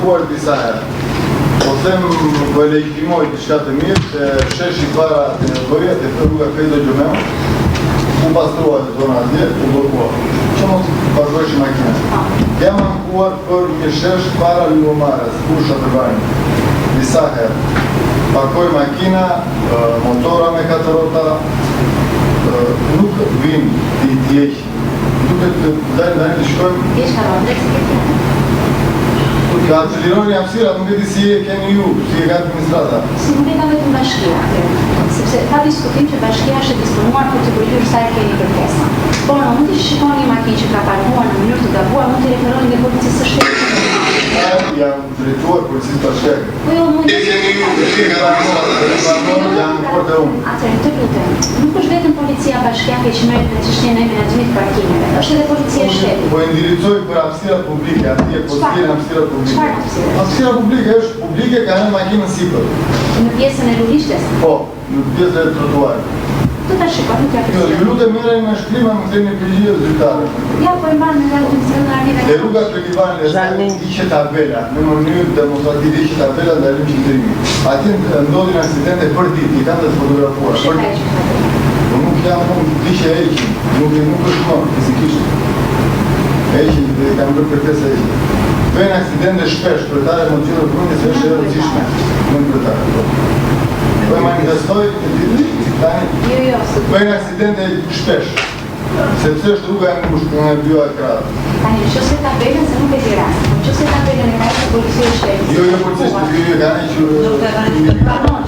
komunikuar disa herë. Po them, po e legitimoj diçka të mirë, se sheshi para të nevoja, të rruga Kredo Gjumeo, u pastrua të zona atje, u blokua. Që mos pastrojshi makina. Jam ankuar për një shesh para Lumarës, kusha të bajnë. Disa herë. Parkoj makina, motora me 4 rota, nuk vinë t'i djeqë. Duke të dajnë të shkojmë. Ishka rondek si këtë janë? Ka atëllironi apsirat, nuk e di si e keni ju, si e ka administrata. Si nuk e ka vetëm bashkia, sepse ka diskutim që bashkia është disponuar për të bërgjur sa e keni kërkesa. Por në mund të shikoni një makinë që ka parkuar në mënyrë të gabuar, mund të referoni dhe policisë së shtetit. Jam drejtuar policisë të shtetit. Po jo mund të atëherë të lutem. Nuk është vetëm policia bashkiake që merret me çështjen e menaxhimit të parkimeve, është edhe policia e shtetit. Po e ndirizoj për hapësirat publike, atje po s'kemi hapësirat publike. Hapësira publike është publike ka në makinën sipër. Në pjesën e rulishtes? Po, në pjesën e trotuarit. Do ta shikoj, nuk ja Ju lutem merreni me shkrima, më ktheni përgjigje zyrtare. Ja, po e mban në funksionarin e Dhe rruga Trelivanit ishte tabela, në mënyrë demonstrative ishte tabela ndalim qytetërimit. Atje ndodhin aksidente për ditë, i kanë të fotografuar. Po nuk jam diqe heqin, nuk është më, fizikisht. Heqin, dhe kam bërë kërkesë heqin. Bëjnë aksidente shpesh, kryetare më gjithë të përmendjes është e rëndësishme. Nuk kryetare. Po e manifestoj të ditë, tani. Bëjnë aksidente shpesh. Sepse është rruga e ngushtë nga e bjua e kratë. Tani, nëse tabelën se nuk e di rast, nëse tabelën e ka të policia e shtetit. Jo, policia e shtetit, ka një që...